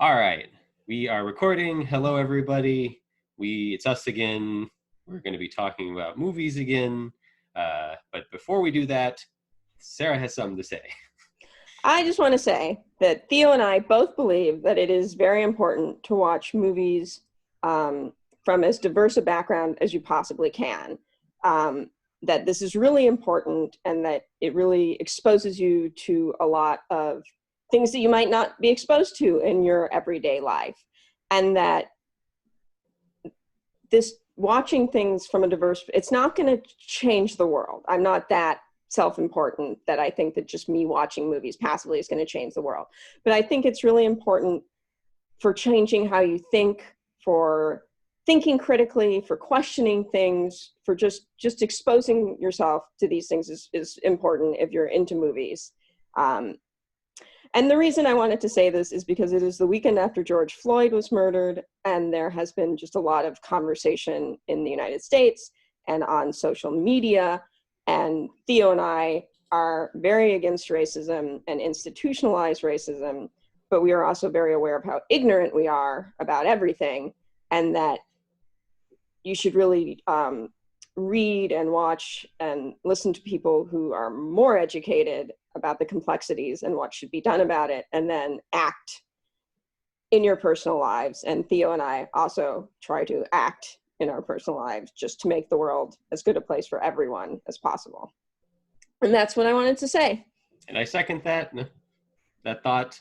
All right, we are recording. Hello, everybody. It's us again. We're going to be talking about movies again. But before we do that, Sarah has something to say. I just want to say that Theo and I both believe that it is very important to watch movies from as diverse a background as you possibly can. That this is really important and that it really exposes you to a lot of things that you might not be exposed to in your everyday life. And that this watching things from a diverse, it's not going to change the world. I'm not that self-important that I think that just me watching movies passively is going to change the world. But I think it's really important for changing how you think, for thinking critically, for questioning things, for just exposing yourself to these things is important if you're into movies. And the reason I wanted to say this is because it is the weekend after George Floyd was murdered, and there has been just a lot of conversation in the United States and on social media. And Theo and I are very against racism and institutionalized racism, but we are also very aware of how ignorant we are about everything, and that you should really read and watch and listen to people who are more educated about the complexities and what should be done about it, and then act in your personal lives. And Theo and I also try to act in our personal lives just to make the world as good a place for everyone as possible. And that's what I wanted to say. And I second that thought.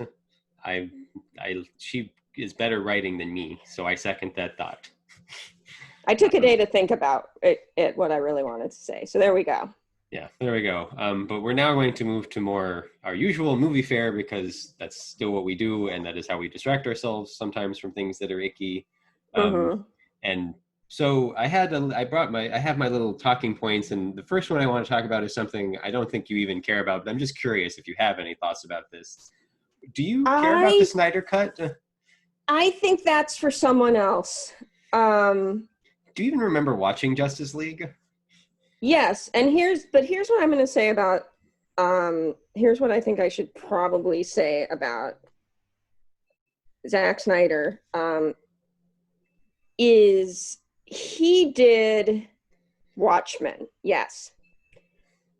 She is better writing than me, so I second that thought. I took a day to think about it, what I really wanted to say. So there we go. Yeah, there we go. But we're now going to move to more our usual movie fare, because that's still what we do, and that is how we distract ourselves sometimes from things that are icky. And so I have my little talking points, and the first one I want to talk about is something I don't think you even care about, but I'm just curious if you have any thoughts about this. Do you care about the Snyder Cut? I think that's for someone else. Do you even remember watching Justice League? Yes, and here's what I'm going to say about, here's what I think I should probably say about Zack Snyder, is he did Watchmen, yes,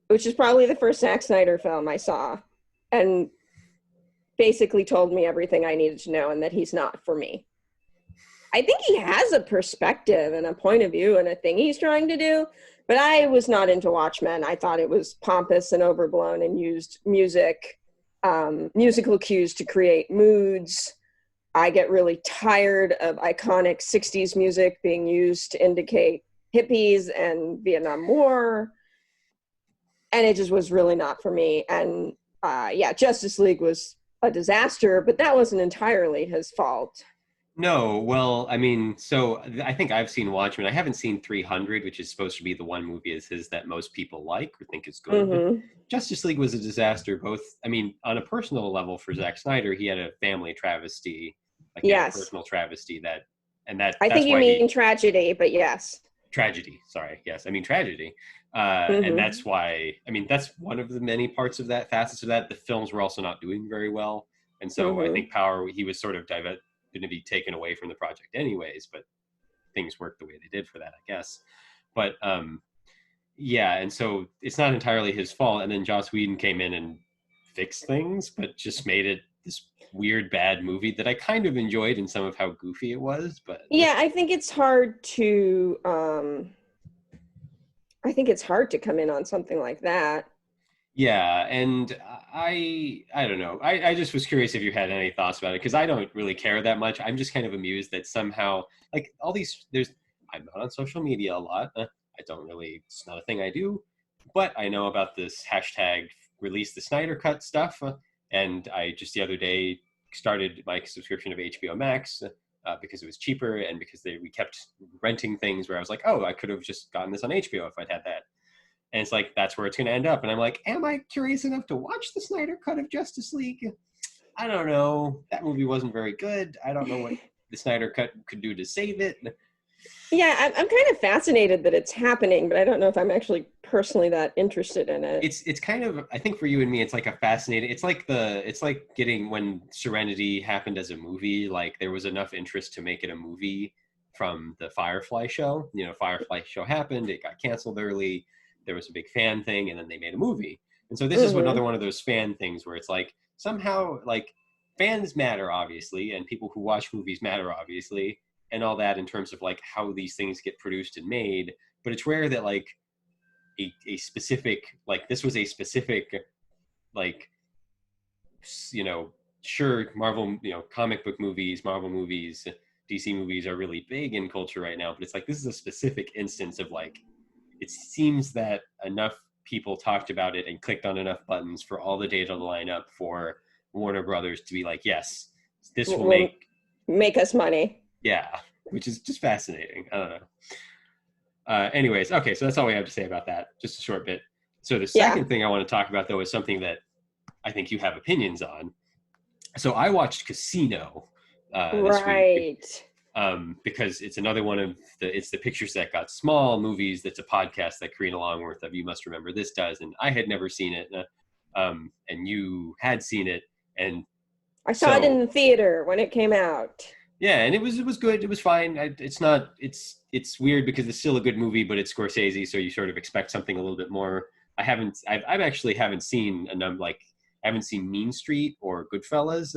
which is probably the first Zack Snyder film I saw, and basically told me everything I needed to know, and that he's not for me. I think he has a perspective and a point of view and a thing he's trying to do, but I was not into Watchmen. I thought it was pompous and overblown and used musical cues to create moods. I get really tired of iconic 60s music being used to indicate hippies and Vietnam War. And it just was really not for me. And Justice League was a disaster, but that wasn't entirely his fault. No, well, I mean, so I think I've seen Watchmen. I haven't seen 300, which is supposed to be the one movie of his that most people like or think is good. Mm-hmm. Justice League was a disaster, both, I mean, on a personal level for Zack Snyder, he had a family travesty, like he had a personal travesty I think you mean tragedy, but yes. Tragedy, sorry, yes, I mean tragedy. And that's why, I mean, that's one of the many parts of that, facets of that. The films were also not doing very well. And so I think he was sort of going to be taken away from the project anyways, but things worked the way they did for that, I guess. But and so it's not entirely his fault. And then Joss Whedon came in and fixed things, but just made it this weird bad movie that I kind of enjoyed in some of how goofy it was. But yeah, I think it's hard to come in on something like that. Yeah, and I don't know. I just was curious if you had any thoughts about it, because I don't really care that much. I'm just kind of amused that somehow, like, all these, I'm not on social media a lot. It's not a thing I do, but I know about this hashtag release the Snyder Cut stuff. And I just the other day started my subscription of HBO Max because it was cheaper, and because we kept renting things where I was like, oh, I could have just gotten this on HBO if I'd had that. And it's like, that's where it's going to end up. And I'm like, am I curious enough to watch the Snyder Cut of Justice League? I don't know. That movie wasn't very good. I don't know what the Snyder Cut could do to save it. Yeah, I'm kind of fascinated that it's happening, but I don't know if I'm actually personally that interested in it. It's kind of, I think for you and me, it's like a fascinating. It's like getting when Serenity happened as a movie. Like there was enough interest to make it a movie from the Firefly show. You know, Firefly show happened. It got canceled early. There was a big fan thing, and then they made a movie. And so this is Mm-hmm. another one of those fan things where it's like somehow like fans matter obviously, and people who watch movies matter obviously, and all that in terms of like how these things get produced and made. But it's rare that like a specific like this was a specific like you know sure Marvel comic book movies, Marvel movies, DC movies are really big in culture right now, but it's like this is a specific instance of like it seems that enough people talked about it and clicked on enough buttons for all the data to line up for Warner Brothers to be like, yes, this will Will make, make us money. yeah, which is just fascinating. I don't know. Anyways, okay, so that's all we have to say about that. Just a short bit. So the Yeah. second thing I want to talk about, though, is something that I think you have opinions on. So I watched Casino this week Right. because it's another one of it's the Pictures That Got Small movies. That's a podcast that Karina Longworth of You Must Remember This does, and I had never seen it, and you had seen it, and I saw it in so the theater when it came out. yeah, and it was good. It was fine. It's not. It's weird because it's still a good movie, but it's Scorsese, so you sort of expect something a little bit more. I've actually haven't seen a number like I haven't seen Mean Street or Goodfellas,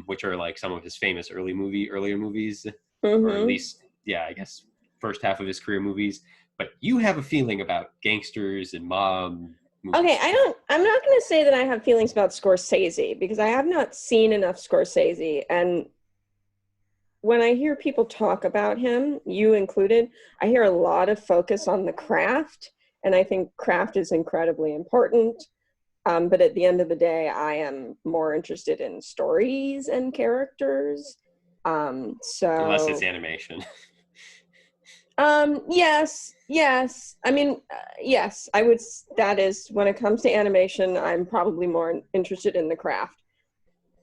which are like some of his famous earlier movies, or at Mm-hmm. least yeah, I guess first half of his career movies. But you have a feeling about gangsters and mob Okay, movies. I'm not going to say that I have feelings about Scorsese because I have not seen enough Scorsese. And when I hear people talk about him, you included, I hear a lot of focus on the craft. And I think craft is incredibly important. But at the end of the day, I am more interested in stories and characters. Unless it's So animation. yes, yes. I mean, yes, I would. That is, when it comes to animation, I'm probably more interested in the craft.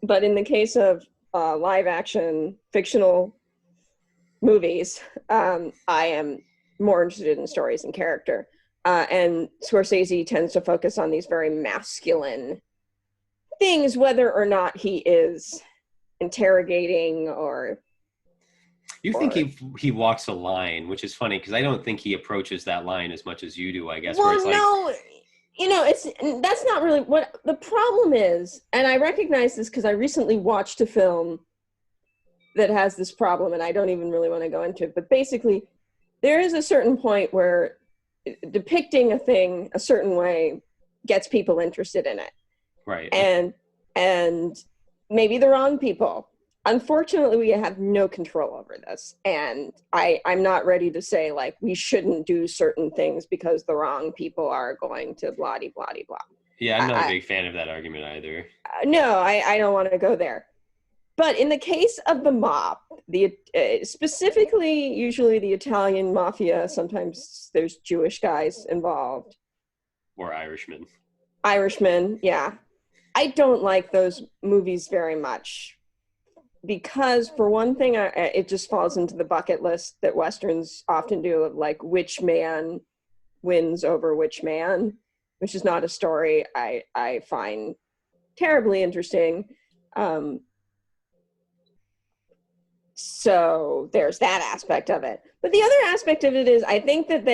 But in the case of live action fictional movies, I am more interested in stories and character. And Scorsese tends to focus on these very masculine things, whether or not he is interrogating You think or he walks a line, which is funny because I don't think he approaches that line as much as you do. I guess where it's well, like, no, it's that's not really what the problem is. And I recognize this because I recently watched a film that has this problem, and I don't even really want to go into it. But basically, there is a certain point where depicting a thing a certain way gets people interested in it, right, and maybe the wrong people. Unfortunately, we have no control over this, and I'm not ready to say like we shouldn't do certain things because the wrong people are going to blah blah blah. yeah, I'm not a I, big fan of that argument either. no, I don't want to go there. But in the case of the mob, the specifically usually the Italian mafia, sometimes there's Jewish guys involved, Or Irishman. Irishmen, yeah. I don't like those movies very much because, for one thing, it just falls into the bucket list that Westerns often do of like which man wins over which man, which is not a story I find terribly interesting. Um, so there's that aspect of it. But the other aspect of it is I think that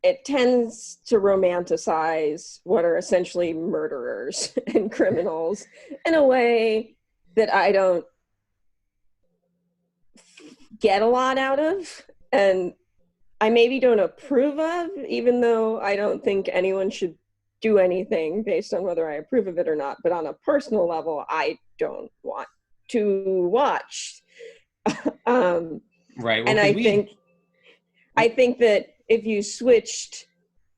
it tends to romanticize what are essentially murderers and criminals in a way that I don't get a lot out of, and I maybe don't approve of, even though I don't think anyone should do anything based on whether I approve of it or not. But on a personal level, I don't want to watch. um, Right. Well, and because I think that if you switched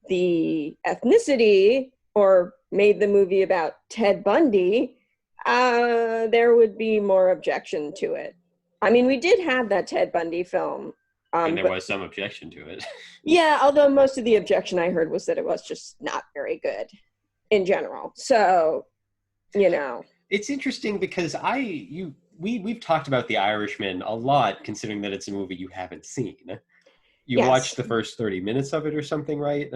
the ethnicity or made the movie about Ted Bundy, there would be more objection to it. I mean, we did have that Ted Bundy film, and there but was some objection to it. yeah, although most of the objection I heard was that it was just not very good in general. So, you know. It's interesting because we've talked about The Irishman a lot, considering that it's a movie you haven't seen. You watched Yes. the first 30 minutes of it or something, right?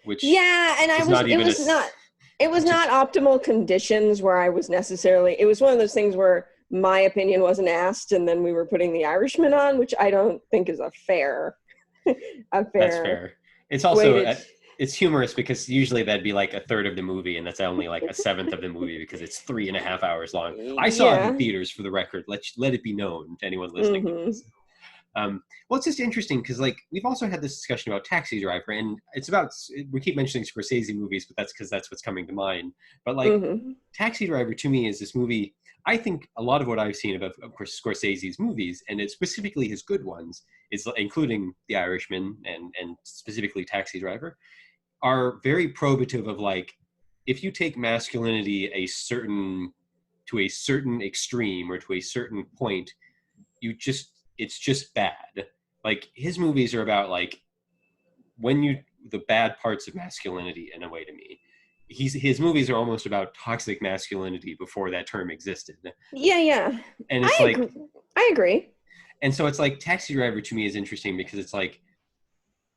Which Yeah, and is not it even was not it was it's a, not optimal conditions where I was necessarily, it was one of those things where my opinion wasn't asked and then we were putting The Irishman on, which I don't think is a fair that's fair. It's way also to it's humorous because usually that'd be like a third of the movie, and that's only like a seventh of the movie because it's 3.5 hours long. I saw it in yeah. theaters, for the record. Let it be known to anyone listening to Mhm. this. Well, it's just interesting because, like, we've also had this discussion about Taxi Driver, and it's about, we keep mentioning Scorsese movies, but that's because that's what's coming to mind. But like, Mhm. Taxi Driver to me is this movie. I think a lot of what I've seen of course, Scorsese's movies, and it's specifically his good ones, is including The Irishman and specifically Taxi Driver, are very probative of like, if you take masculinity to a certain extreme or to a certain point, it's just bad. Like his movies are about like the bad parts of masculinity in a way to me. His movies are almost about toxic masculinity before that term existed. Yeah. And it's like, I agree. and so it's like Taxi Driver to me is interesting because it's like,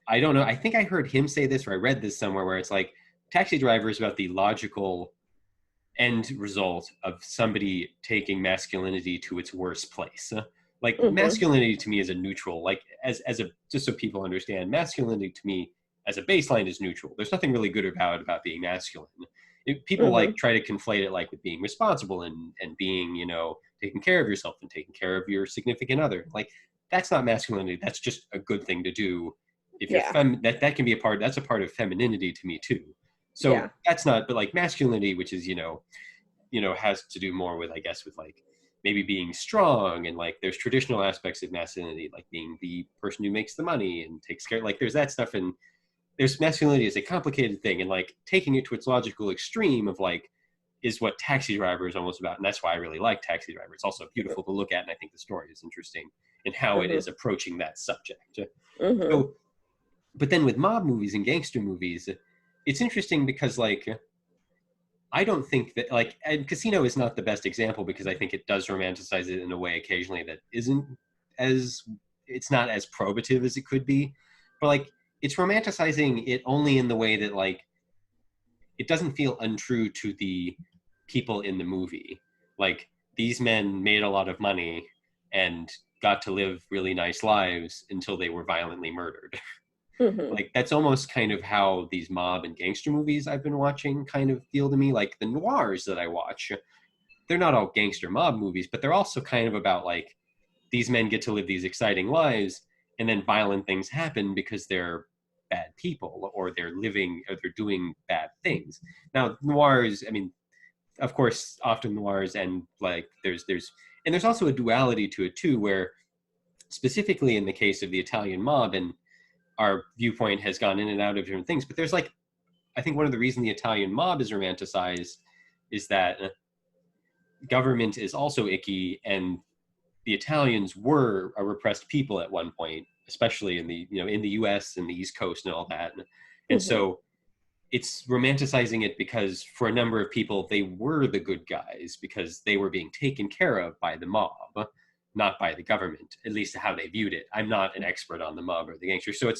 I don't know. I think I heard him say this or I read this somewhere where it's like Taxi Driver is about the logical end result of somebody taking masculinity to its worst place. Like Mhm. masculinity to me is a neutral, like as a, just so people understand, masculinity to me as a baseline is neutral. There's nothing really good or bad about being masculine. People like Mhm. try to conflate it like with being responsible and being, taking care of yourself and taking care of your significant other. Like that's not masculinity. That's just a good thing to do. If you're Yeah. that can be that's a part of femininity to me too. So Yeah. that's not, but like masculinity, which is, has to do more with, I guess, with like maybe being strong, and like there's traditional aspects of masculinity, like being the person who makes the money and takes care, like there's that stuff. And there's masculinity is a complicated thing, and like taking it to its logical extreme of like is what Taxi Driver is almost about. And that's why I really like Taxi Driver. It's also beautiful to look at, and I think the story is interesting in how it Mhm. is approaching that subject. Mhm. So, but then with mob movies and gangster movies, it's interesting because like I don't think that like, and Casino is not the best example because I think it does romanticize it in a way occasionally that isn't as, it's not as probative as it could be. But like it's romanticizing it only in the way that like it doesn't feel untrue to the people in the movie. Like these men made a lot of money and got to live really nice lives until they were violently murdered. Mhm. Like that's almost kind of how these mob and gangster movies I've been watching kind of feel to me. Like the noirs that I watch, they're not all gangster mob movies, but they're also kind of about like these men get to live these exciting lives and then violent things happen because they're bad people or they're living or they're doing bad things. Now noirs, I mean, of course, often noirs, and like there's also a duality to it too, where specifically in the case of the Italian mob, and our viewpoint has gone in and out of different things, but there's like, I think one of the reasons the Italian mob is romanticized is that government is also icky, and the Italians were a repressed people at one point, especially in the, in the U.S. and the East Coast and all that. And Mhm. so it's romanticizing it because for a number of people they were the good guys because they were being taken care of by the mob, not by the government, at least how they viewed it. I'm not an expert on the mob or the gangster, so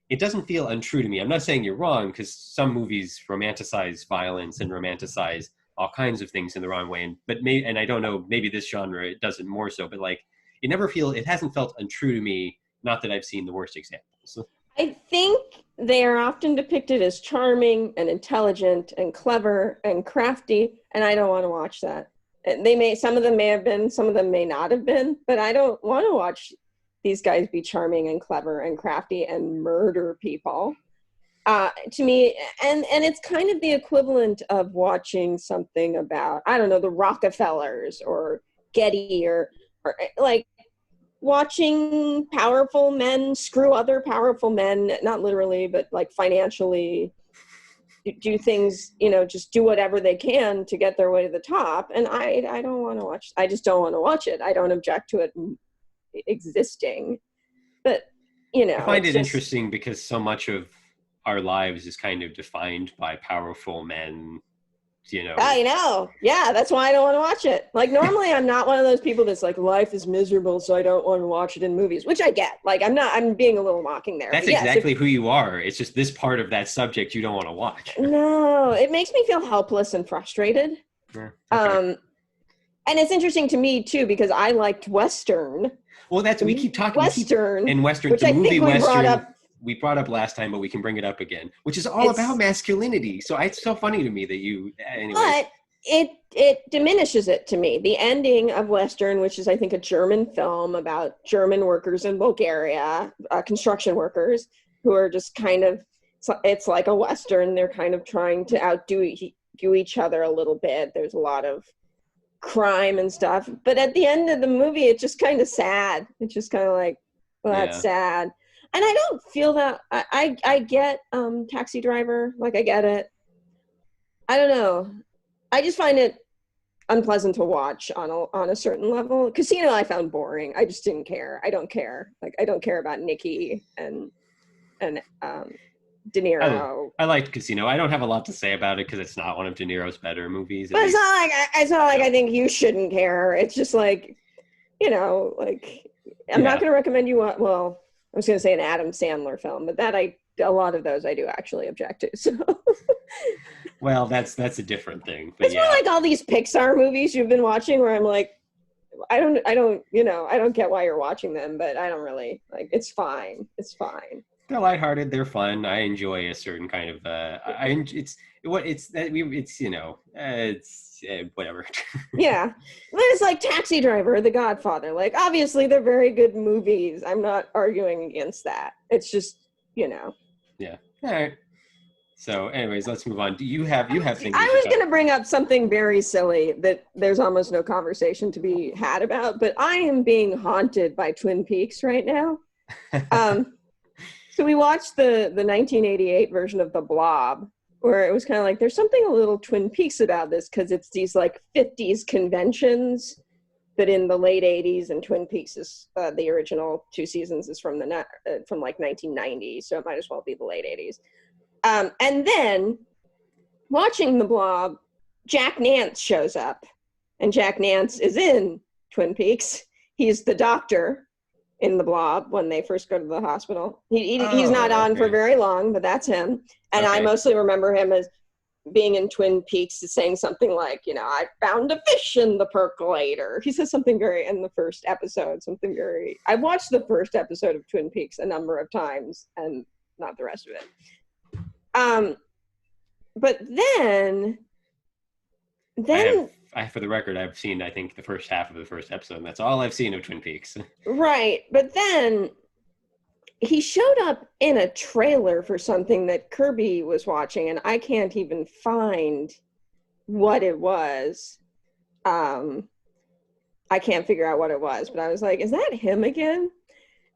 it doesn't feel untrue to me. I'm not saying you're wrong because some movies romanticize violence and romanticize all kinds of things in the wrong way. And I don't know, maybe this genre it doesn't more so, but like it hasn't felt untrue to me. Not that I've seen the worst examples. I think they are often depicted as charming and intelligent and clever and crafty, and I don't want to watch that. Some of them may have been, some of them may not have been, but I don't want to watch these guys be charming and clever and crafty and murder people. To me, and it's kind of the equivalent of watching something about, I don't know, the Rockefellers or Getty or like watching powerful men screw other powerful men, not literally, but like financially do things, just do whatever they can to get their way to the top. And I don't want to watch, I just don't want to watch it. I don't object to it existing, but I find it's it just, interesting because so much of our lives is kind of defined by powerful men I know. Yeah, that's why I don't want to watch it. Like, normally I'm not one of those people that's like, life is miserable, so I don't want to watch it in movies, which I get. Like, I'm being a little mocking there. That's exactly who you are. It's just this part of that subject you don't want to watch. No, it makes me feel helpless and frustrated. Yeah, okay. And it's interesting to me too, because I liked Western. Well, we keep talking Western, and Western, which the I movie think we Western. We brought up last time, but we can bring it up again, which is all about masculinity. So it's so funny to me that anyways. But it diminishes it to me. The ending of Western, which is, I think, a German film about German workers in Bulgaria, construction workers who are just kind of, it's like a Western. They're kind of trying to outdo each other a little bit. There's a lot of crime and stuff. But at the end of the movie, it's just kind of sad. It's just kind of like, well, that's sad. And I don't feel that. I get Taxi Driver. Like, I get it. I don't know. I just find it unpleasant to watch on a certain level. Casino I found boring. I just didn't care. I don't care. Like, I don't care about Nicky and De Niro. I liked Casino. I don't have a lot to say about it because it's not one of De Niro's better movies. But it's not like I think you shouldn't care. It's just like, like, I'm not going to recommend you well, I was going to say an Adam Sandler film, but a lot of those I do actually object to. So. Well, that's a different thing. But it's more like all these Pixar movies you've been watching where I'm like, I don't get why you're watching them, but I don't really like. It's fine. It's fine. They're lighthearted. They're fun. I enjoy a certain kind of. Whatever. Yeah, but it's like Taxi Driver, The Godfather. Like, obviously, they're very good movies. I'm not arguing against that. It's just, Yeah. All right. So, anyways, let's move on. Do you have things? I was going to bring up something very silly that there's almost no conversation to be had about, but I am being haunted by Twin Peaks right now. So we watched the 1988 version of The Blob, where it was kind of like, there's something a little Twin Peaks about this, because it's these like 50s conventions, but in the late 80s, and Twin Peaks is the original 2 seasons is from like 1990, so it might as well be the late 80s. And then watching The Blob, Jack Nance shows up, and Jack Nance is in Twin Peaks. He's the doctor in The Blob when they first go to the hospital. He's not on for very long, but that's him. And I mostly remember him as being in Twin Peaks, saying something like, I found a fish in the percolator. He says something in the first episode, I watched the first episode of Twin Peaks a number of times and not the rest of it. But then for the record, I've seen, I think, the first half of the first episode, and that's all I've seen of Twin Peaks. Right. But then he showed up in a trailer for something that Kirby was watching, and I can't even find what it was. I can't figure out what it was, but I was like, is that him again?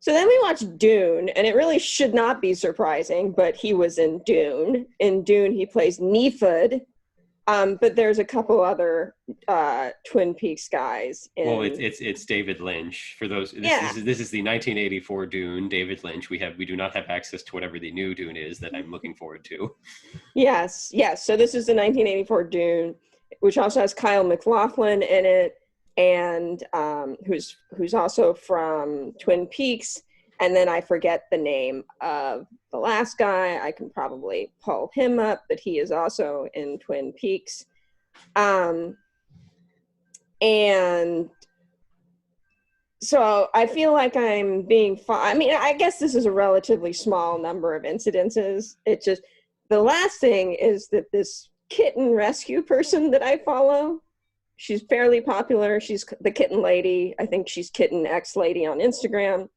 So then we watched Dune, and it really should not be surprising, but he was in Dune. In Dune, he plays Nephid. But there's a couple other Twin Peaks guys. Well, it's David Lynch. For those, this is the 1984 Dune. David Lynch. We do not have access to whatever the new Dune is that I'm looking forward to. Yes. So this is the 1984 Dune, which also has Kyle MacLachlan in it, and who's also from Twin Peaks. And then I forget the name of the last guy. I can probably pull him up, but he is also in Twin Peaks. And so I feel like I'm being I mean, I guess this is a relatively small number of incidences. It just, the last thing is that this kitten rescue person that I follow, she's fairly popular. She's the Kitten Lady. I think she's Kitten X Lady on Instagram.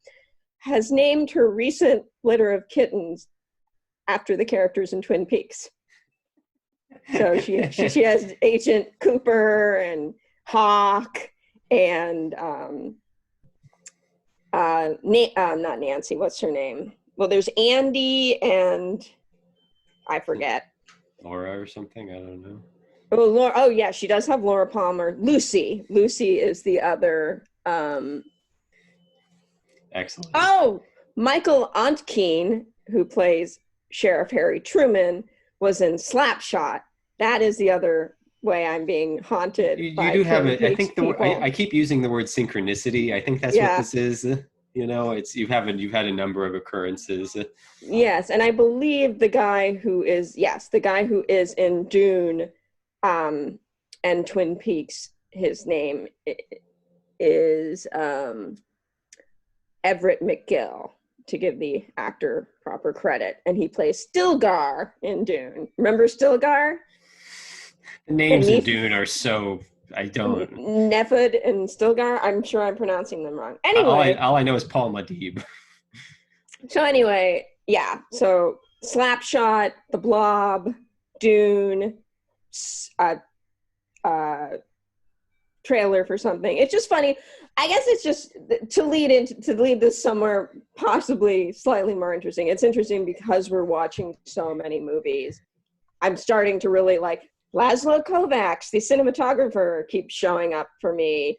Has named her recent litter of kittens after the characters in Twin Peaks. So she has Agent Cooper and Hawk and not Nancy, what's her name? Well, there's Andy and I forget. Laura or something, I don't know. Oh, Laura. Oh, yeah, she does have Laura Palmer. Lucy is the other. Excellent. Oh, Michael Ontkeen, who plays Sheriff Harry Truman, was in Slapshot. That is the other way I'm being haunted You by do have Twin it. I Peaks think people. I keep using the word synchronicity. I think that's what Yeah. this is. It's you've had a number of occurrences. Yes, and I believe the guy who is in Dune, and Twin Peaks. His name is Everett McGill, to give the actor proper credit, and he plays Stilgar in Dune. Remember Stilgar? The names in Dune are so I don't. Nephid and Stilgar. I'm sure I'm pronouncing them wrong. All I know is Paul Muad'Dib. So anyway, yeah. So Slapshot, The Blob, Dune, trailer for something. It's just funny. I guess it's just to lead this somewhere possibly slightly more interesting. It's interesting because we're watching so many movies. I'm starting to really like Laszlo Kovacs, the cinematographer, keeps showing up for me.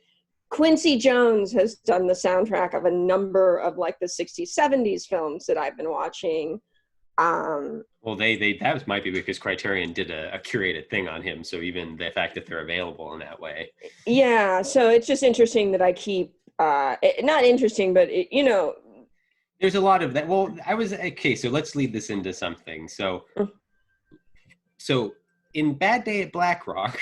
Quincy Jones has done the soundtrack of a number of like the 60s, 70s films that I've been watching. Well, that might be because Criterion did a curated thing on him. So even the fact that they're available in that way. Yeah. So it's just interesting that I keep, not interesting, but there's a lot of that. Well, okay. So let's lead this into something. So in Bad Day at Black Rock,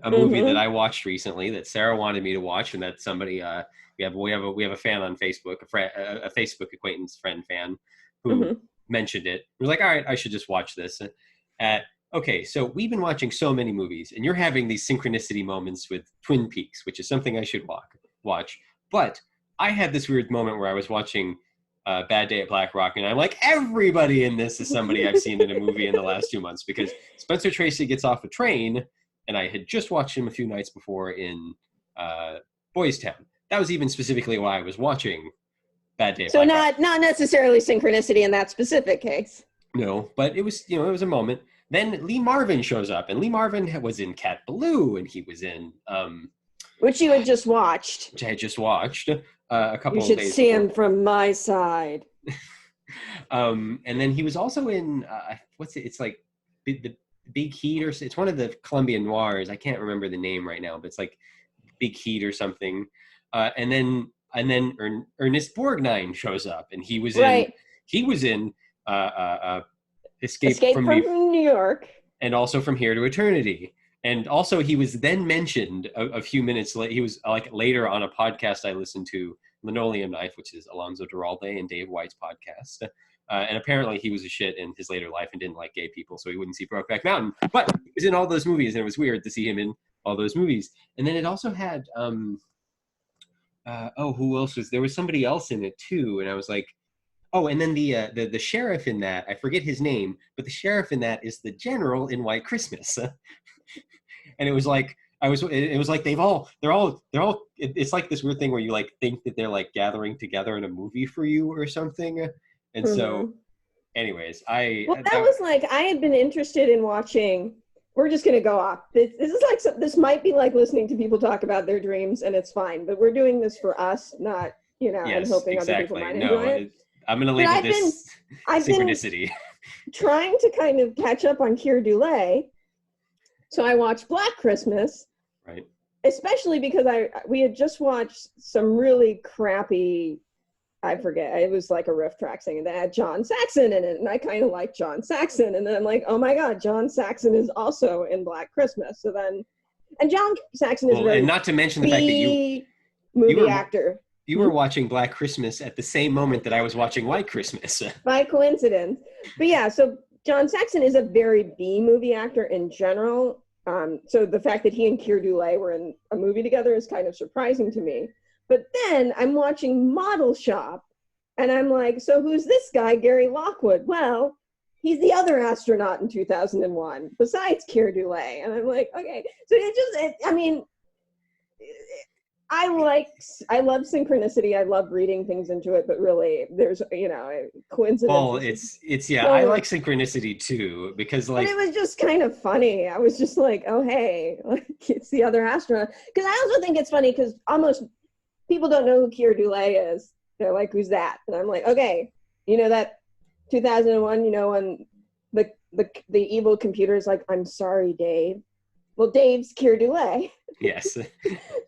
a movie that I watched recently that Sarah wanted me to watch, and that somebody we have a fan on Facebook, a Facebook acquaintance fan who mentioned it. We're like, all right, I should just watch this. Okay, so we've been watching so many movies, and you're having these synchronicity moments with Twin Peaks, which is something I should watch. But I had this weird moment where I was watching Bad Day at Black Rock, and I'm like, everybody in this is somebody I've seen in a movie in the last 2 months, because Spencer Tracy gets off a train, and I had just watched him a few nights before in Boys Town. That was even specifically why I was watching Bad Day at Black Rock. So not necessarily synchronicity in that specific case. No, but it was a moment. Then Lee Marvin shows up, and Lee Marvin was in Cat Ballou, and he was in which you had just watched. Which I had just watched a couple of days. You should see him from my side. And then he was also in it's like the Big Heat, or it's one of the Colombian noirs. I can't remember the name right now, but it's like Big Heat or something. And then Ernest Borgnine shows up, and he was in Escape from New York, and also From Here to Eternity. And also he was then mentioned a few minutes later. He was like later on a podcast I listened to, Linoleum Knife, which is Alonso Duralde and Dave White's podcast. And apparently he was a shit in his later life and didn't like gay people, so he wouldn't see Brokeback Mountain. But he was in all those movies, and it was weird to see him in all those movies. And then it also had who else was there? Was somebody else in it too, and I was like, oh, and then the sheriff in that, I forget his name, but the sheriff in that is the general in White Christmas. And it was like they're all it's like this weird thing where you like think that they're like gathering together in a movie for you or something. And so anyways, I had been interested in watching. We're just going to go off. This is like, this might be like listening to people talk about their dreams, and it's fine, but we're doing this for us, not, and hoping other people might enjoy it. I'm going to leave this synchronicity. Been trying to kind of catch up on Keir Dullea. So I watched Black Christmas, right? Especially because we had just watched some really crappy, I forget, it was like a riff track singing that had John Saxon in it, and I kind of like John Saxon, and then I'm like, oh my god, John Saxon is also in Black Christmas. So then, and John Saxon is and not to mention the fact that movie actor. You were watching Black Christmas at the same moment that I was watching White Christmas. By coincidence. But yeah, so John Saxon is a very B movie actor in general. So the fact that he and Keir Dullea were in a movie together is kind of surprising to me. But then I'm watching Model Shop, and I'm like, so who's this guy, Gary Lockwood? Well, he's the other astronaut in 2001, besides Keir Dullea. And I'm like, okay. So I love synchronicity. I love reading things into it, but really there's, coincidence. Well, I like synchronicity too, because like, but it was just kind of funny. I was just like, oh, hey, like, it's the other astronaut. Because I also think it's funny because almost people don't know who Keir Dullea is. They're like, who's that? And I'm like, okay, that 2001, when the evil computer is like, I'm sorry, Dave, well, Dave's Keir Dullea. Yes.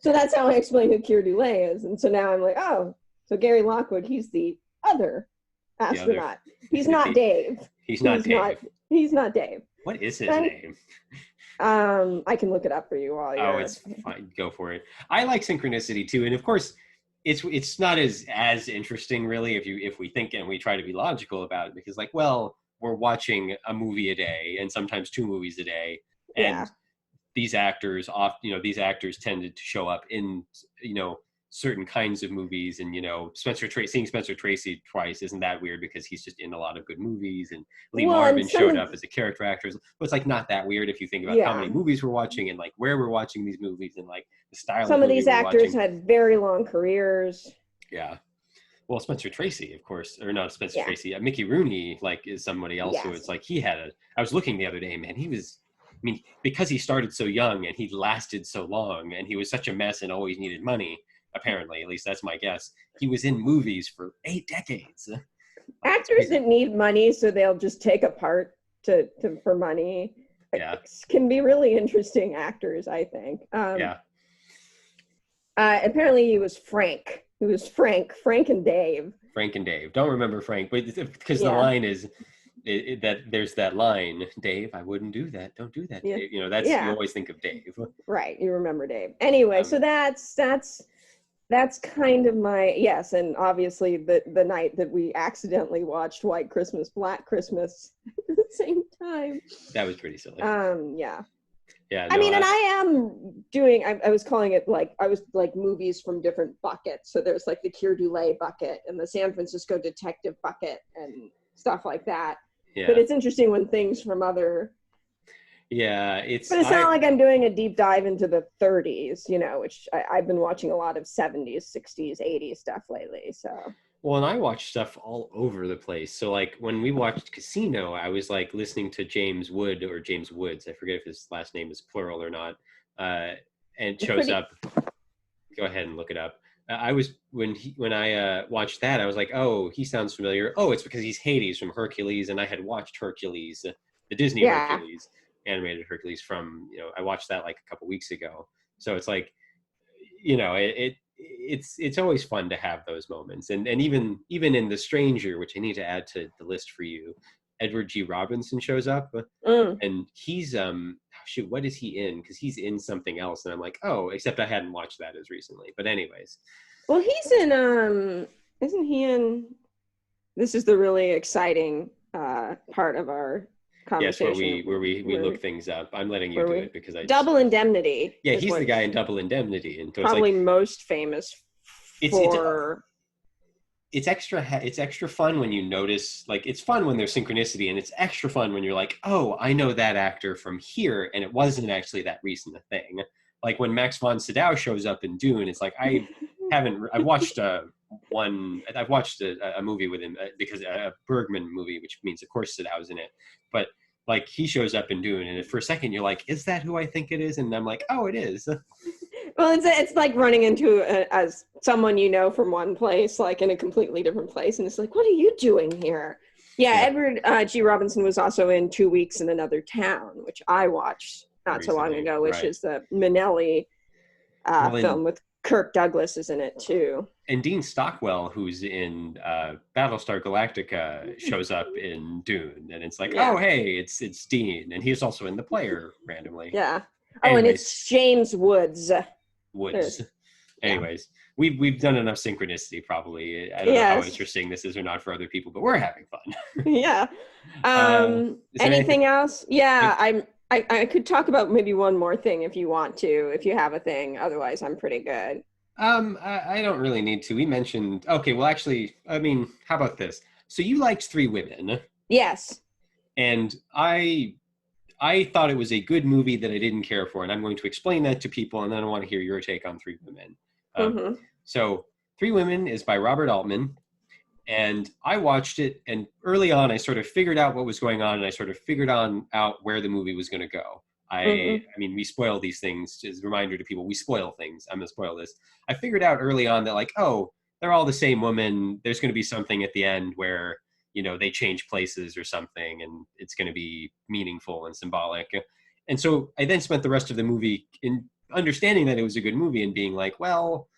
So that's how I explain who Keir Dullea is. And so now I'm like, oh, so Gary Lockwood, he's the other astronaut. He's not Dave. He's not Dave. He's not Dave. What is his name? I can look it up for you while you're... Oh, it's fine. Go for it. I like Synchronicity too, and of course, it's not as interesting really if we think and we try to be logical about it, because like, well, we're watching a movie a day and sometimes 2 movies a day, and these actors tended to show up in certain kinds of movies, and seeing Spencer Tracy twice isn't that weird because he's just in a lot of good movies, and Lee Marvin showed up as a character actor. So it's like not that weird if you think about how many movies we're watching and like where we're watching these movies and like the style. Some of these actors had very long careers. Yeah. Well, Spencer Tracy, of course, or not Spencer Tracy, Mickey Rooney, like, is somebody else who it's like I was looking the other day, man, because he started so young and he lasted so long and he was such a mess and always needed money, apparently, at least that's my guess, he was in movies for 8 decades. Actors that need money, so they'll just take a part for money. Yeah. Can be really interesting actors, I think. Apparently he was Frank. It was Frank and Dave. Frank and Dave. Don't remember Frank, but because the line is that there's that line, Dave, I wouldn't do that. Don't do that, Dave. You always think of Dave. Right. You remember Dave. Anyway, so that's kind of my, yes. And obviously the night that we accidentally watched White Christmas, Black Christmas at the same time. That was pretty silly. Yeah. Yeah, no, and I am doing, I was calling it movies from different buckets. So there's like the Keir Dullea bucket and the San Francisco Detective bucket and stuff like that. Yeah. But it's interesting when things from other... Yeah, But it's not like I'm doing a deep dive into the 30s, which I've been watching a lot of 70s, 60s, 80s stuff lately, so... Well, and I watch stuff all over the place. So, like, when we watched Casino, I was, like, listening to James Woods. I forget if his last name is plural or not. And it shows up. Go ahead and look it up. When I watched that, I was like, oh, he sounds familiar. Oh, it's because he's Hades from Hercules, and I had watched Hercules, the Disney Hercules, animated Hercules from, I watched that, like, a couple weeks ago. So it's like, it's always fun to have those moments, and even in The Stranger, which I need to add to the list for you, Edward G. Robinson shows up, and he's what is he in? Because he's in something else, and I'm like, oh, except I hadn't watched that as recently. But anyways, well, he's in isn't he in? This is the really exciting part of our conversation. Yes, where we look things up. I'm letting you do it because Double Indemnity. Yeah, he's the guy in Double Indemnity, and so probably most famous for. It's extra fun when you notice, like, it's fun when there's synchronicity, and it's extra fun when you're like, oh, I know that actor from here, and it wasn't actually that recent a thing. Like when Max von Sydow shows up in Dune, it's like I've watched a movie with him because a Bergman movie, which means of course Sydow's in it, but like he shows up in Dune, and for a second you're like, is that who I think it is? And I'm like, oh, it is. Well, it's like running into as someone from one place, like in a completely different place, and it's like, what are you doing here? Yeah. Edward G. Robinson was also in 2 Weeks in Another Town, which I watched not so long ago, which is the Minnelli film with Kirk Douglas is in it too. And Dean Stockwell, who's in Battlestar Galactica, shows up in Dune, and it's like, oh, hey, it's Dean, and he's also in The Player randomly. Yeah. Oh, and it's James Woods. Anyways, we've done enough synchronicity, probably. I don't know how interesting this is or not for other people, but we're having fun. Yeah. Anything else? Yeah, I could talk about maybe one more thing if you want to, if you have a thing. Otherwise, I'm pretty good. I don't really need to. We mentioned, okay, well, actually, I mean, how about this? So you liked Three Women. Yes. And I thought it was a good movie that I didn't care for, and I'm going to explain that to people, and then I want to hear your take on Three Women. So Three Women is by Robert Altman, and I watched it, and early on I sort of figured out what was going on, and I sort of figured out where the movie was going to go. I mean, we spoil these things. As a reminder to people, we spoil things. I'm going to spoil this. I figured out early on that, like, oh, they're all the same woman. There's going to be something at the end where, they change places or something, and it's going to be meaningful and symbolic. And so I then spent the rest of the movie in understanding that it was a good movie and being like, well,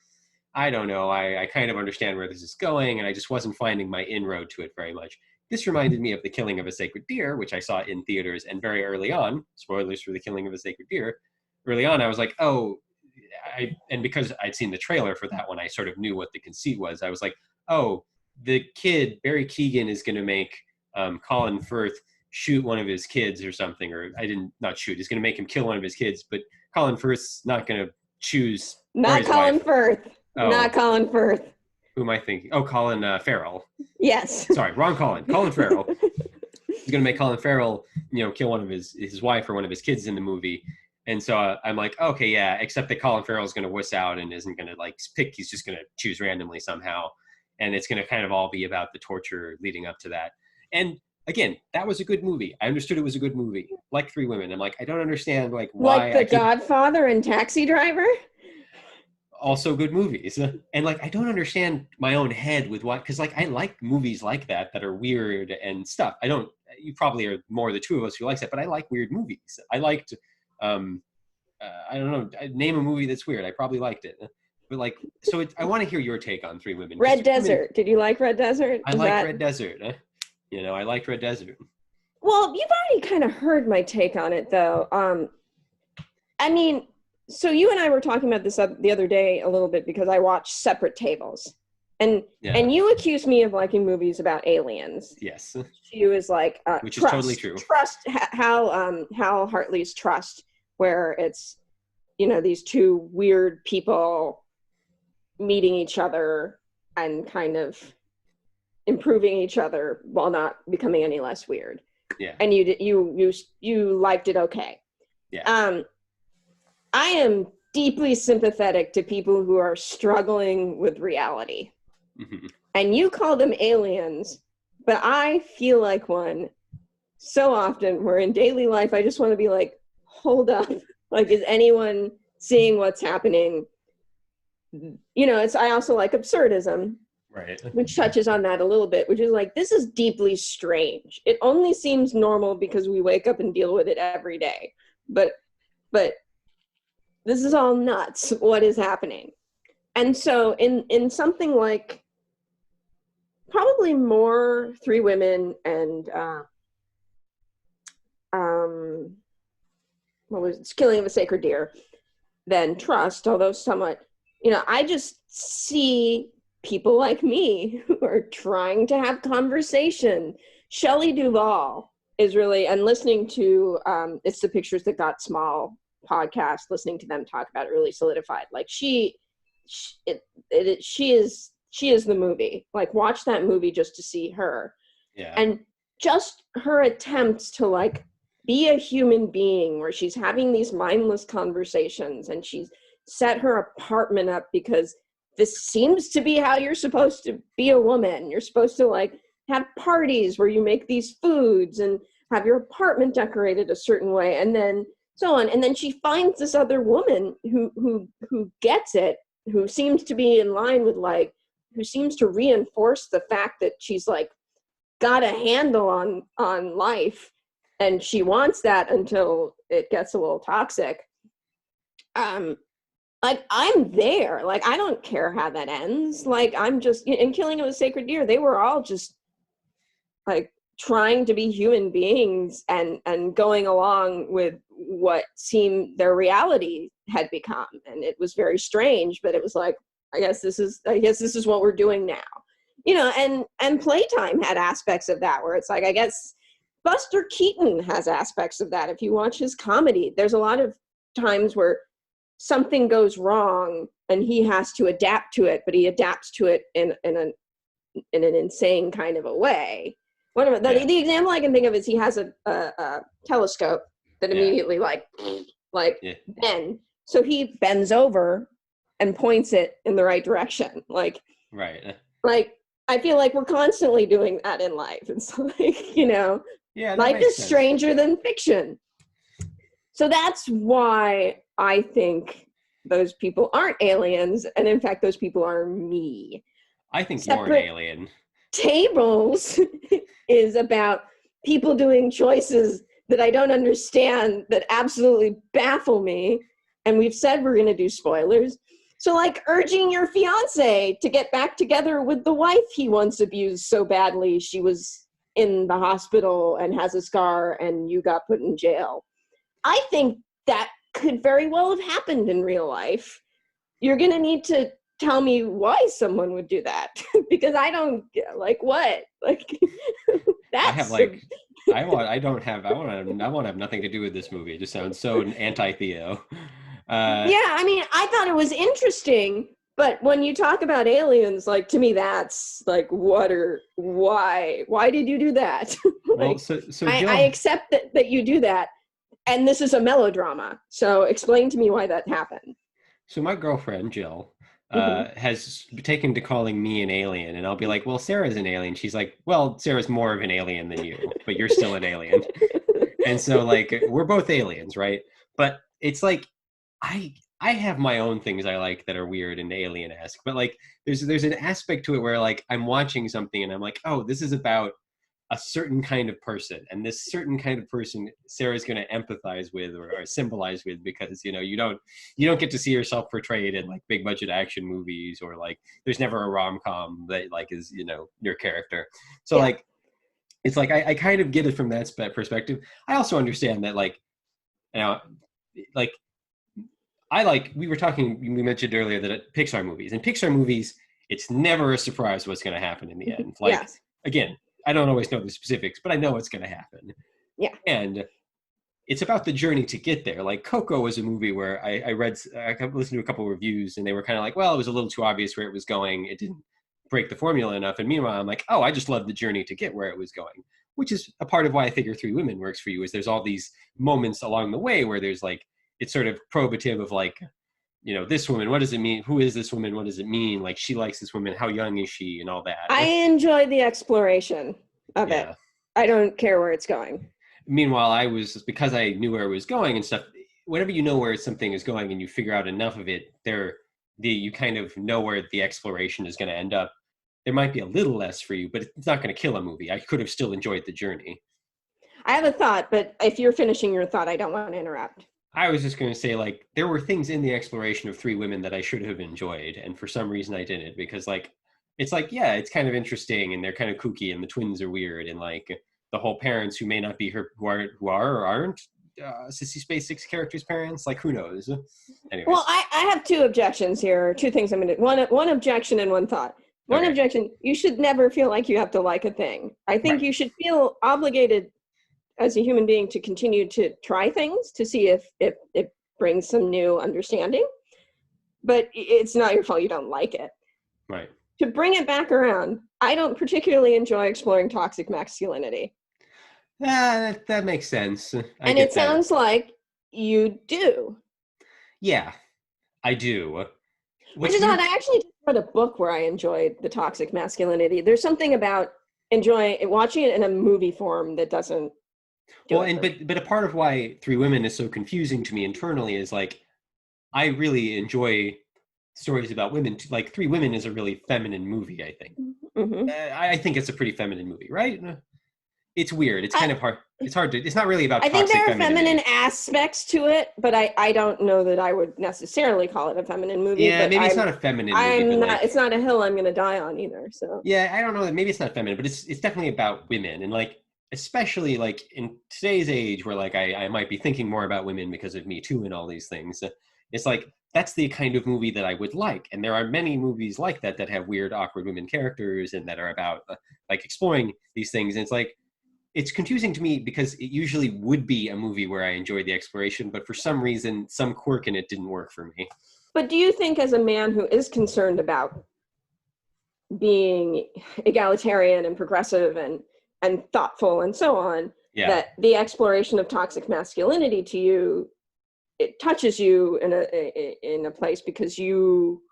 I don't know. I kind of understand where this is going, and I just wasn't finding my inroad to it very much. This reminded me of The Killing of a Sacred Deer, which I saw in theaters, and very early on, spoilers for The Killing of a Sacred Deer, early on I was like, oh, and because I'd seen the trailer for that one, I sort of knew what the conceit was. I was like, oh, the kid, Barry Keoghan, is going to make Colin Firth shoot one of his kids or something, or not shoot, he's going to make him kill one of his kids, but Colin Firth's not going to choose. Not Colin Firth. Oh, not Colin Firth. Who am I thinking? Oh, Colin Farrell. Yes. Sorry, wrong Colin. Colin Farrell. He's going to make Colin Farrell, kill one of his wife or one of his kids in the movie. And so I'm like, okay, yeah, except that Colin Farrell is going to wuss out and isn't going to pick. He's just going to choose randomly somehow. And it's going to kind of all be about the torture leading up to that. And again, that was a good movie. I understood it was a good movie. Like Three Women. I'm like, I don't understand why. Like The Godfather and Taxi Driver? Also good movies. And I don't understand my own head with what, because I like movies like that are weird and stuff. You probably are more the two of us who likes that, but I like weird movies. I liked, I don't know, name a movie that's weird. I probably liked it. But I want to hear your take on Three Women. Red Desert. Did you like Red Desert? I like Red Desert. I liked Red Desert. Well, you've already kind of heard my take on it, though. So you and I were talking about this the other day a little bit because I watched Separate Tables. And you accused me of liking movies about aliens. Yes. She was like, which is totally true. Trust, Hal Hartley's Trust, where it's, these two weird people meeting each other and kind of improving each other while not becoming any less weird. Yeah. And you liked it okay. Yeah. I am deeply sympathetic to people who are struggling with reality. Mm-hmm. And you call them aliens, but I feel like one so often where in daily life, I just want to be like, hold up. Is anyone seeing what's happening? I also like absurdism. Right. Which touches on that a little bit, which is this is deeply strange. It only seems normal because we wake up and deal with it every day. But this is all nuts, what is happening. And so in something like probably more Three Women and Killing of a Sacred Deer than Trust, although somewhat, I just see people like me who are trying to have conversation. Shelley Duvall is really, and listening to It's the Pictures That Got Small podcast, listening to them talk about it really solidified. She is the movie. Watch that movie just to see her. Yeah. And just her attempts to be a human being where she's having these mindless conversations and she's set her apartment up because this seems to be how you're supposed to be a woman. You're supposed to have parties where you make these foods and have your apartment decorated a certain way, and then so on. And then she finds this other woman who gets it, who seems to be in line with who seems to reinforce the fact that she's got a handle on life, and she wants that until it gets a little toxic. I'm there. I don't care how that ends. I'm just, in Killing of a Sacred Deer, they were all just trying to be human beings and going along with what seemed their reality had become. And it was very strange, but it was I guess this is what we're doing now. And Playtime had aspects of that where it's I guess Buster Keaton has aspects of that. If you watch his comedy, there's a lot of times where something goes wrong and he has to adapt to it, but he adapts to it in an insane kind of a way. The example I can think of is he has a telescope that immediately bend. So he bends over and points it in the right direction. Right. I feel we're constantly doing that in life. It's life is stranger than fiction. So that's why I think those people aren't aliens, and in fact, those people are me. I think you're an alien. Tables is about people doing choices that I don't understand, that absolutely baffle me. And we've said we're going to do spoilers. So like urging your fiance to get back together with the wife he once abused so badly she was in the hospital and has a scar and you got put in jail. I think that could very well have happened in real life. You're going to need to tell me why someone would do that because I don't like what like that's I have like I want to have nothing to do with this movie. It just sounds so anti-Theo. Yeah, I mean, I thought it was interesting, but when you talk about aliens, like to me, that's like why did you do that? Like, well, so Jill, I accept that you do that, and this is a melodrama. So explain to me why that happened. so my girlfriend Jill Mm-hmm. has taken to calling me an alien, and I'll be like, "Well, Sarah's an alien." She's like, "Well, Sarah's more of an alien than you, but you're still an alien." And so like we're both aliens, right? But it's like I have my own things I like that are weird and alien-esque, but like there's an aspect to it where like I'm watching something and I'm like, oh, this is about a certain kind of person, and this certain kind of person Sarah's going to empathize with or symbolize with because you don't get to see yourself portrayed in like big budget action movies, or like there's never a rom-com that like is your character. So Yeah. like it's like I kind of get it from that perspective. I also understand that like now like we were talking, we mentioned earlier that Pixar movies, it's never a surprise what's going to happen in the end. Like, Yes. again, I don't always know the specifics, but I know what's going to happen. Yeah. And it's about the journey to get there. Like Coco was a movie where I listened to a couple of reviews and they were kind of like, well, it was a little too obvious where it was going. It didn't break the formula enough. And meanwhile, I'm like, oh, I just love the journey to get where it was going, which is a part of why I figure Three Women works for you, is there's all these moments along the way where there's like, it's sort of probative of like, this woman, what does it mean? Who is this woman? What does it mean? Like, she likes this woman. How young is she? And all that. I enjoy the exploration of it. Yeah. I don't care where it's going. Meanwhile, because I knew where it was going and stuff, whenever you know where something is going and you figure out enough of it, you kind of know where the exploration is going to end up. There might be a little less for you, but it's not going to kill a movie. I could have still enjoyed the journey. I have a thought, but if you're finishing your thought, I don't want to interrupt. I was just going to say, like, there were things in the exploration of Three Women that I should have enjoyed, and for some reason I didn't, because, like, it's like, yeah, it's kind of interesting, and they're kind of kooky, and the twins are weird, and, like, the whole parents who may not be her, who are or aren't Sissy Spacek's character's parents, like, who knows? Anyways. Well, I have two objections here, two things I'm going to, one objection and one thought. One objection, you should never feel like you have to like a thing. I think you should feel obligated as a human being to continue to try things to see if it brings some new understanding, but it's not your fault you don't like it. Right. To bring it back around, I don't particularly enjoy exploring toxic masculinity. That makes sense. And it sounds like you do. Yeah, I do. Which is odd. I actually read a book where I enjoyed the toxic masculinity. There's something about watching it in a movie form that doesn't. But a part of why Three Women is so confusing to me internally is like, I really enjoy stories about women. Like Three Women is a really feminine movie, I think. Mm-hmm. I think it's a pretty feminine movie, right? It's weird. It's kind of hard. It's hard to. It's not really about. I think there are femininity. feminine aspects to it, but I don't know that I would necessarily call it a feminine movie. Yeah, but maybe it's not a feminine movie. It's not a hill I'm going to die on either. So yeah, I don't know. Maybe it's not feminine, but it's definitely about women, and like especially like in today's age where like I might be thinking more about women because of Me Too and all these things. It's like that's the kind of movie that I would like, and there are many movies like that have weird, awkward women characters and that are about like exploring these things. And it's like. It's confusing to me because it usually would be a movie where I enjoyed the exploration, but for some reason, some quirk in it didn't work for me. But do you think as a man who is concerned about being egalitarian and progressive and thoughtful and so on, that the exploration of toxic masculinity to you, it touches you in a place because you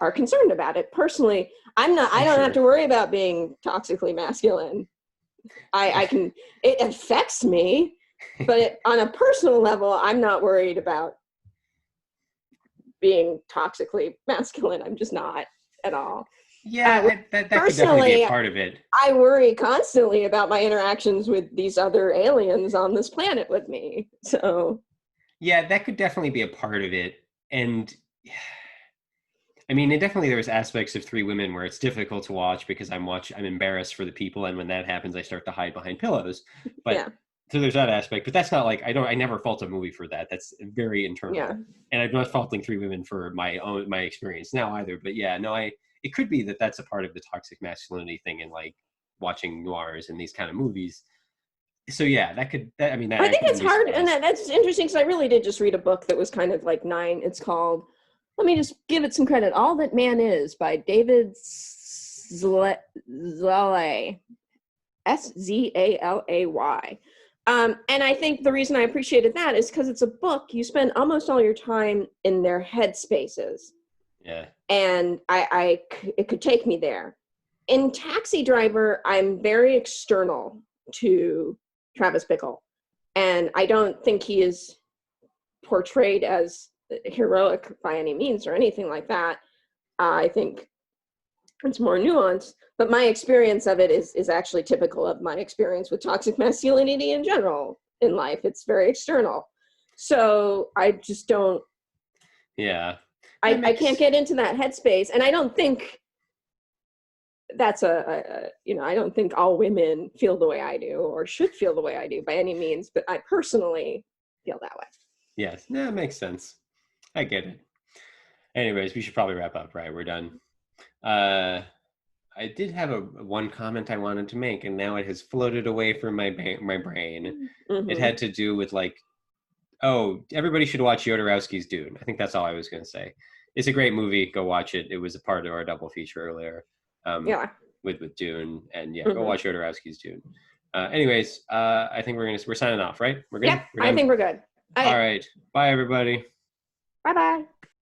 are concerned about it? Personally, I don't have to worry about being toxically masculine. It affects me, but on a personal level, I'm not worried about being toxically masculine. I'm just not at all. Yeah, that could definitely be Personally, a part of it. I worry constantly about my interactions with these other aliens on this planet with me. So Yeah, that could definitely be a part of it. And I mean, there was aspects of Three Women where it's difficult to watch because I'm embarrassed for the people, and when that happens, I start to hide behind pillows. But yeah, so there's that aspect, but that's not like I never fault a movie for that. That's very internal, yeah. and I'm not faulting Three Women for my experience now either. But yeah, no, it could be that that's a part of the toxic masculinity thing in like watching noirs and these kind of movies. So yeah, I mean, I I think it's wouldn't be hard, and surprised. that's interesting because I really did just read a book that was kind of like nine. It's called, let me just give it some credit, All That Man Is by David Zalay, Szalay. And I think the reason I appreciated that is because it's a book. You spend almost all your time in their head spaces. Yeah, And it could take me there. In Taxi Driver, I'm very external to Travis Bickle. And I don't think he is portrayed as heroic by any means or anything like that. I think it's more nuanced, but my experience of it is actually typical of my experience with toxic masculinity in general in life. It's very external. So I just don't, yeah, I can't get into that headspace. And I don't think that's I don't think all women feel the way I do or should feel the way I do by any means, but I personally feel that way. yes, that makes sense. I get it. Anyways, we should probably wrap up, right? We're done. Uh, I did have one comment I wanted to make, and now it has floated away from my brain. It Mm-hmm. had to do with like, oh, everybody should watch Jodorowsky's Dune. I think that's all I was going to say. It's a great movie. Go watch it. It was a part of our double feature earlier, Yeah. with Dune, and yeah, go Mm-hmm. watch Jodorowsky's Dune. Anyways, I think we're signing off, right? We're Yep. good. We're I done. think we're good. All All right. right. Bye, everybody. Bye-bye.